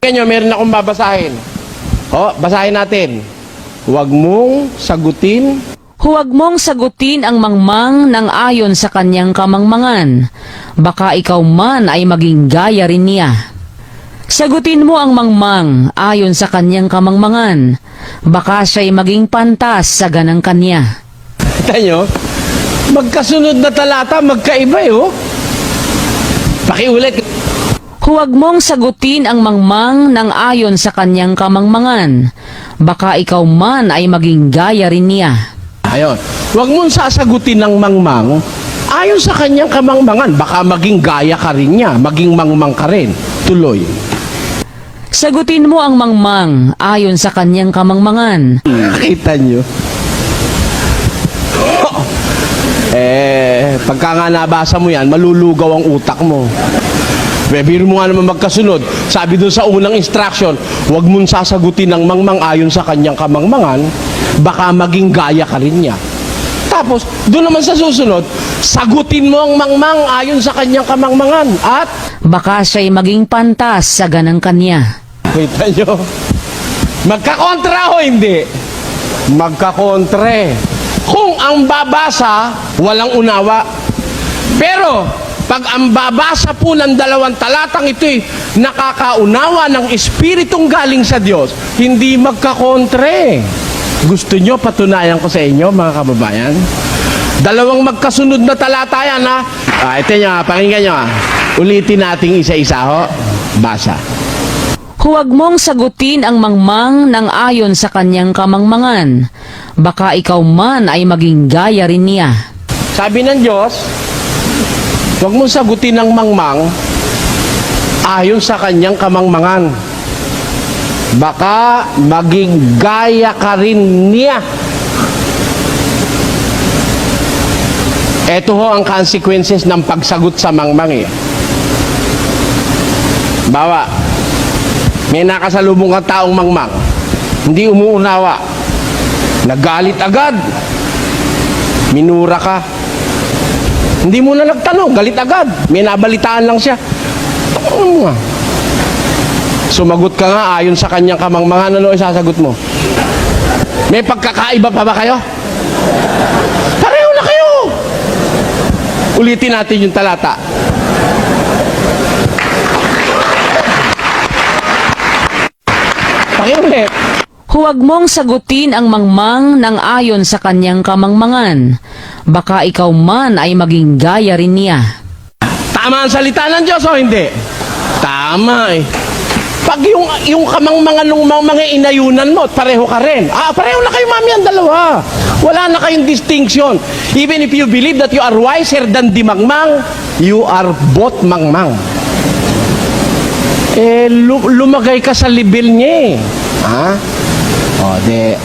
Kanya, meron akong babasahin. Basahin natin. Huwag mong sagutin. Huwag mong sagutin ang mangmang ng ayon sa kanyang kamangmangan. Baka ikaw man ay maging gaya rin niya. Sagutin mo ang mangmang ayon sa kanyang kamangmangan. Baka siya'y maging pantas sa ganang kanya. Kita nyo? Magkasunod na talata, magkaiba Pakiulit. Huwag mong sagutin ang mangmang ng ayon sa kanyang kamangmangan. Baka ikaw man ay maging gaya rin niya. Ayun. Huwag mong sasagutin ng mangmang ayon sa kanyang kamangmangan. Baka maging gaya ka rin niya. Maging mangmang ka rin. Tuloy. Sagutin mo ang mangmang ayon sa kanyang kamangmangan. Kita nyo? Pagka nga nabasa mo yan, malulugaw ang utak mo. Biro mo nga naman magkasunod. Sabi doon sa unang instruction, huwag mong sasagutin ng mangmang ayon sa kanyang kamangmangan, baka maging gaya ka rin niya. Tapos, doon naman sa susunod, sagutin mo ang mangmang ayon sa kanyang kamangmangan at baka siya'y maging pantas sa ganang kanya. kita nyo? Magkakontra o hindi? Magkakontre. Kung ang babasa, walang unawa. Pero, pag ang babasa po ng dalawang talatang ito'y nakakaunawa ng Espiritong galing sa Diyos, hindi magkakontre. Gusto nyo patunayan ko sa inyo, mga kababayan? Dalawang magkasunod na talata yan, ha? Ito nyo, pakinggan nyo, ha? Ulitin natin isa-isa, Basa. Huwag mong sagutin ang mangmang ng ayon sa kanyang kamangmangan. Baka ikaw man ay maging gaya rin niya. Sabi ng Diyos, huwag mong sagutin ng mangmang ayon sa kanyang kamangmangan. Baka maging gaya ka rin niya. Ito ho ang consequences ng pagsagot sa mangmang Bawa, may nakasalubong kang taong mangmang, hindi umuunawa, nagalit agad, minura ka. Hindi mo na nagtanong, galit agad. May nabalitaan lang siya. Ano mo nga? Sumagot ka nga ayon sa kanyang kamangmangan, ano isasagot mo? May pagkakaiba pa ba kayo? Pareho na kayo! Ulitin natin yung talata. Pakiulit. Huwag mong sagutin ang mangmang ng ayon sa kanyang kamangmangan. Baka ikaw man ay maging gaya rin niya. Tama ang salita ng Diyos o hindi? Tama Pag yung kamangmangan ng mga inayunan mo, pareho ka rin. Pareho na kayo, mami, ang dalawa. Wala na kayong distinction. Even if you believe that you are wiser than the mangmang, you are both mangmang. Lumagay ka sa level niya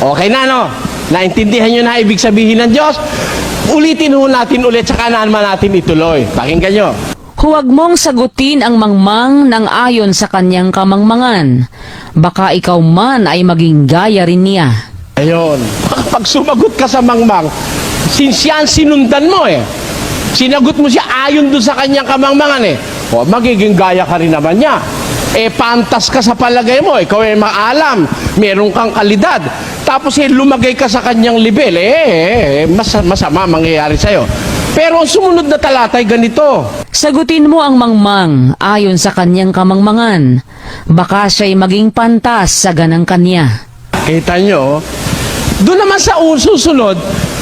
okay na, no? Naintindihan nyo na ibig sabihin ng Diyos? Ulitin ho natin ulit, saka naman natin ituloy. Pakinggan nyo. Huwag mong sagutin ang mangmang ng ayon sa kanyang kamangmangan. Baka ikaw man ay maging gaya rin niya. Ayun. Pag sumagot ka sa mangmang, since yan sinundan mo sinagot mo siya ayon doon sa kanyang kamangmangan magiging gaya ka rin naman niya. Pantas ka sa palagay mo, ikaw ay maalam, meron kang kalidad, tapos lumagay ka sa kanyang level, masama mangyayari sa'yo. Pero ang sumunod na talatay ganito. Sagutin mo ang mangmang ayon sa kanyang kamangmangan. Baka siya'y maging pantas sa ganang kanya. Kita nyo, doon naman sa susunod,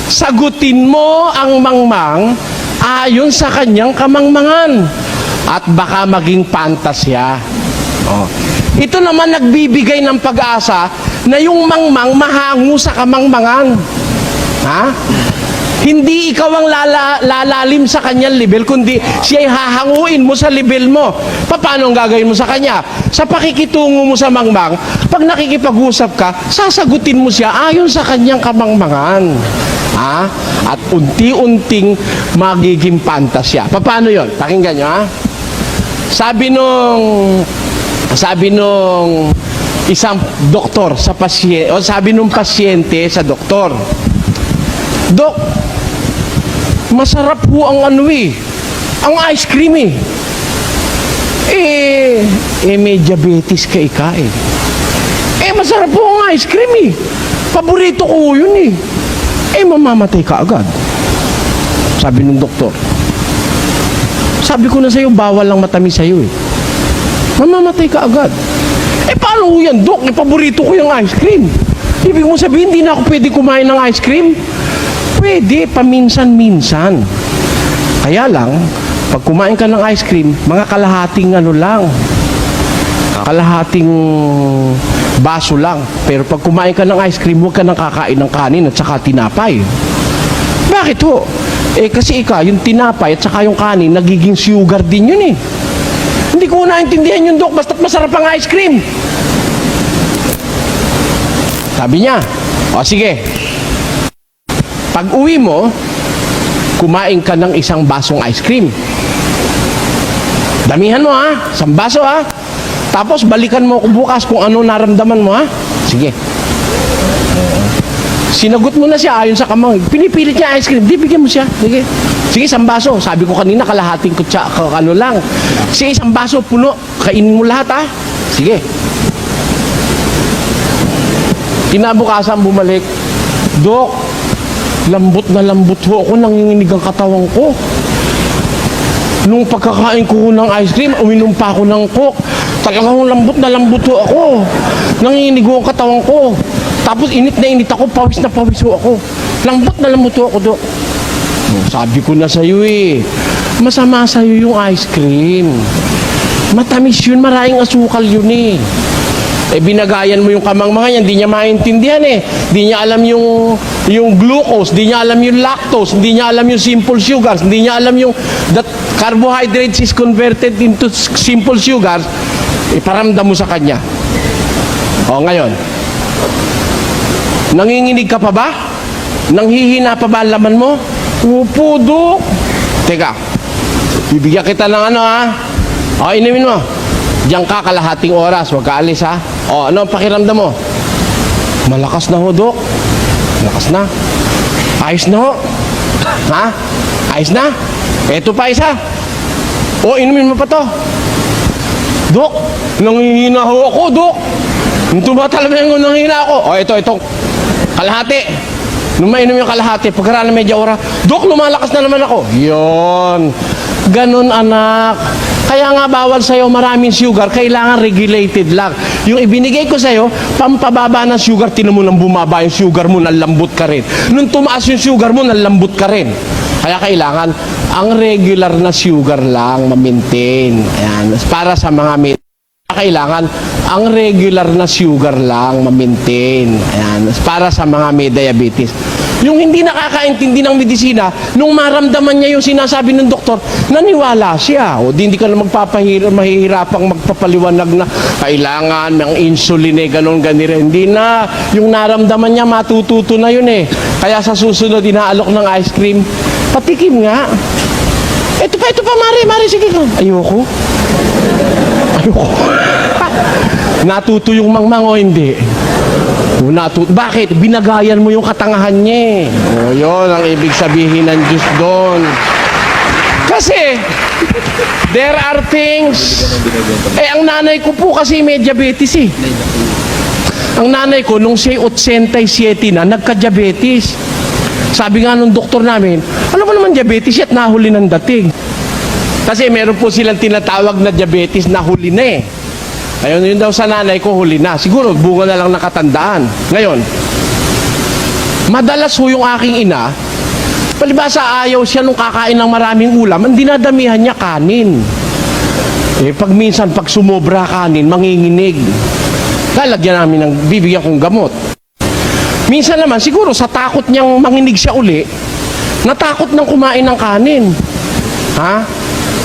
sagutin mo ang mangmang ayon sa kanyang kamangmangan. At baka maging pantas siya. Ito naman nagbibigay ng pag-asa na yung mangmang mahango sa kamangmangan. Hindi ikaw ang lalalim sa kanyang level, kundi siya'y hahanguin mo sa level mo. Paano ang gagawin mo sa kanya? Sa pakikitungo mo sa mangmang, pag nakikipag-usap ka, sasagutin mo siya ayon sa kanyang kamangmangan. At unti-unting magiging pantas siya. Paano yun? Pakinggan nyo, Sabi nung isang doktor sa pasyente, o sabi nung pasyente sa doktor, Dok, masarap po ang ang ice cream may diabetes ka eh. Masarap po ang ice cream eh. Paborito ko yun eh. Mamamatay ka agad. Sabi ng doktor. Sabi ko na sa'yo, bawal lang matamis sa'yo eh. Mamamatay ka agad. Paano ko yan, Dok? Paborito ko yung ice cream. Ibig mo sabihin, hindi na ako pwede kumain ng ice cream? Pwede, paminsan-minsan. Kaya lang, pag kumain ka ng ice cream, mga kalahating kalahating baso lang. Pero pag kumain ka ng ice cream, huwag ka nang kakain ng kanin at saka tinapay. Bakit ho? Kasi yung tinapay at saka yung kanin, nagiging sugar din yun eh. Hindi ko naintindihan yun, Dok, basta't masarap ang ice cream. Sabi niya, sige. Pag uwi mo, kumain ka ng isang basong ice cream. Damihan mo isang baso Tapos balikan mo bukas kung ano naramdaman mo Sige. Sinagot mo na siya ayon sa kamang. Pinipilit niya ice cream. Di, bigyan mo siya. Sige. Sige, isang baso. Sabi ko kanina, kalahating kutsa, lang. Sige, isang baso, puno. Kainin mo lahat, Sige. Kinabukasan bumalik. Dok, lambot na lambot ho ako. Nanginginig ang katawan ko. Nung pagkakain ko ng ice cream, uminom pa ako ng Coke. Talagang lambot na lambot ho ako. Nanginginig ho ang katawan ko. Tapos init na init ako, pawis na pawis ho ako. Lambot na lambot ho ako, Dok. Sabi ko na sa'yo masama sa'yo yung ice cream. Matamis yun, maraming asukal yun binagayan mo yung kamangmangan yan, di niya maintindihan Di niya alam yung glucose, di niya alam yung lactose, di niya alam yung simple sugars, di niya alam yung that carbohydrates is converted into simple sugars. Iparamdam mo sa kanya. Ngayon, nanginginig ka pa ba? Nanghihina pa ba ang laman mo? Upo, Dok. Teka, bibigyan kita ng inumin mo. Diyan ka kalahating oras, huwag ka alis ano ang pakiramdam mo? Malakas na ho, Dok. Malakas na. Ayos na ho. Ayos na. Eto pa isa. Inumin mo pa to. Dok, nanghihina ho ako, Dok. Yung tumatalaman ko, nanghihina ako. Ito. Kalahati. Nung mainom yung kalahati, pagkaraan na medya ora, Dok, lumalakas na naman ako. Yon. Ganon, anak. Kaya nga bawal sa'yo maraming sugar, kailangan regulated lang. Yung ibinigay ko sa'yo, pampababa ng sugar, tinan mo nang bumaba yung sugar mo, nalambot ka rin. Nung tumaas yung sugar mo, nalambot ka rin. Kaya kailangan, ang regular na sugar lang ma-maintain. Ayan. Para sa mga kailangan, ang regular na sugar lang ma-maintain. Ayan. Para sa mga may diabetes. Yung hindi nakakaintindi ng medisina, nung maramdaman niya yung sinasabi ng doktor, naniwala siya. Hindi ka na mahihirapang magpapaliwanag na kailangan ng insulin ganon, ganire. Hindi na. Yung naramdaman niya, matututo na yun Kaya sa susunod, inaalok ng ice cream. Patikim nga. Ito pa, Mari, sige ka. Ayoko. Natuto yung mangmang hindi? Bakit? Binagayan mo yung katangahan niya yun ang ibig sabihin ng Diyos doon. Kasi, there are things. Ang nanay ko po kasi may diabetes Ang nanay ko, nung siya 87 na, nagka-diabetes. Sabi nga nung doktor namin, ano ba naman diabetes at nahuli ng dating? Kasi meron po silang tinatawag na diabetes na huli na Ayun, yun daw sa nanay ko, huli na. Siguro, bunga na lang nakatandaan. Ngayon, madalas yung aking ina, palibasa ayaw siya nung kakain ng maraming ulam, ang dinadamihan niya kanin. Pag minsan, pag sumobra kanin, manginginig. Lalagyan namin ng bibigyan kong gamot. Minsan naman, siguro, sa takot niyang manginig siya uli, natakot nang kumain ng kanin.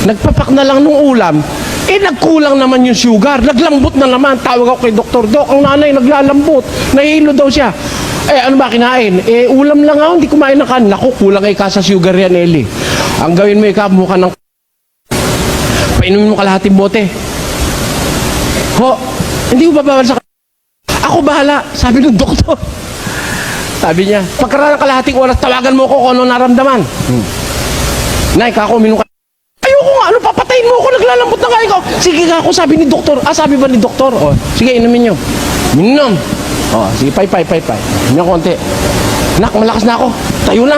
Nagpapak na lang nung ulam, nagkulang naman yung sugar. Naglambot na naman. Tawag ako kay Dr. Doc, ang nanay naglalambot. Nahihilo daw siya. Ano ba kinain? Ulam lang ako, hindi kumain ng kanin. Naku, kulang ka sa sugar yan, Eli. Ang gawin mo, mukha ng painumin mo kalahating bote. Hindi ko babawal sa ako bahala, sabi ng doktor. Sabi niya, pagkaraan ng kalahating oras, tawagan mo ko kung ano naramdaman. Nay, kako, minum ka. Ayoko nga, ano papatay Patayin mo ako, naglalambot na nga ikaw. Sige nga ako, sabi ni doktor. Sabi ba ni doktor? O, sige, inumin nyo. Minom. O, sige, pay. Inom konti. Nak, malakas na ako. Tayo na.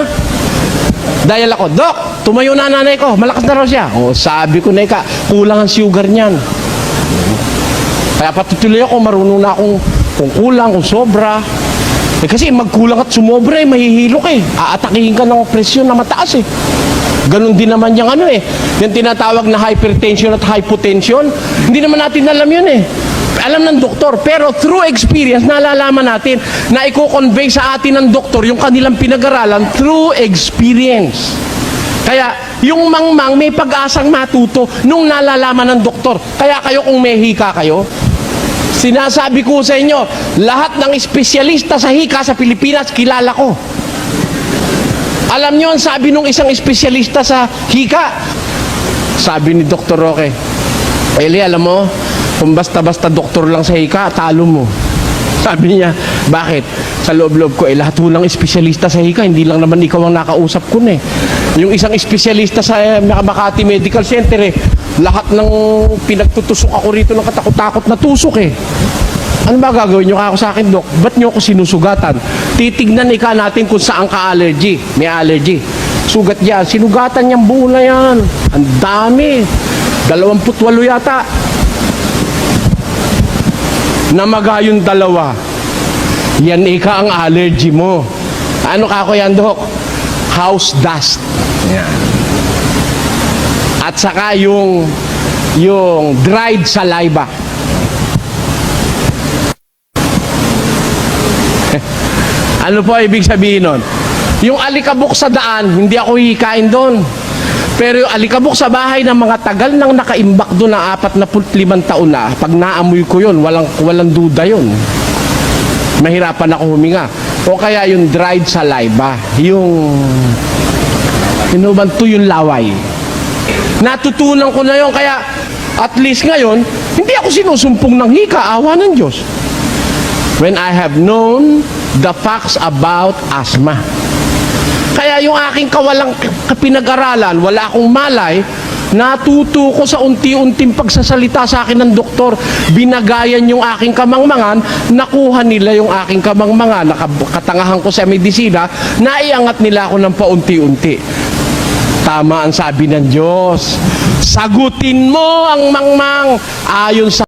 Dahil ako, Dok, tumayo na nanay ko. Malakas na raw siya. O, sabi ko na kulang ang sugar niyan. Kaya patutuloy ako, marunong na akong kung kulang, kung sobra. Kasi magkulang at sumobra, mahihilo ka eh. Aatakihin ka ng presyon na mataas eh. Ganon din naman yung yung tinatawag na hypertension at hypotension. Hindi naman natin alam yun eh. Alam ng doktor, pero through experience, nalalaman natin na i-convey sa atin ng doktor yung kanilang pinag-aralan through experience. Kaya, yung mangmang may pag-asang matuto nung nalalaman ng doktor. Kaya kayo kung may hika kayo, sinasabi ko sa inyo, lahat ng espesyalista sa hika sa Pilipinas, kilala ko. Alam nyo ang sabi nung isang espesyalista sa hika? Sabi ni Dr. Roque, Eli, alam mo, kung basta-basta doktor lang sa hika, talo mo. Sabi niya, bakit? Sa loob-loob ko, lahat ng espesyalista sa hika, hindi lang naman ikaw ang nakausap ko na eh. Yung isang espesyalista sa Makati Medical Center lahat ng pinagtutusok ako rito ng katakot-takot na tusok eh. Ano ba gagawin nyo ako sa akin, Dok? Ba't nyo ako sinusugatan? Titignan natin kung saan ka allergy. May allergy. Sugat yan. Sinugatan niyang buo na yan. Ang dami. 28 yata. Namaga yung dalawa. Yan ang allergy mo. Ano ka ako yan, Dok? House dust. Yan. At saka yung dried saliva. Ano po ibig sabihin nun? Yung alikabok sa daan, hindi ako hikain doon. Pero yung alikabok sa bahay ng mga tagal nang nakaimbak doon na 45 taon na, pag naamoy ko yun, walang duda yun. Mahirapan ako huminga. O kaya yung dried saliva, yung yung laway. Natutunan ko na yun, kaya at least ngayon, hindi ako sinusumpong ng hika, awa ng Diyos. When I have known the facts about asthma. Kaya yung aking kawalang pinag-aralan, wala akong malay, natuto ko sa unti-unting pagsasalita sa akin ng doktor, binagayan yung aking kamangmangan, nakuha nila yung aking kamangmangan, nakatangahan ko sa medisina, naiangat nila ako ng paunti-unti. Tama ang sabi ng Diyos, sagutin mo ang mangmang ayon sa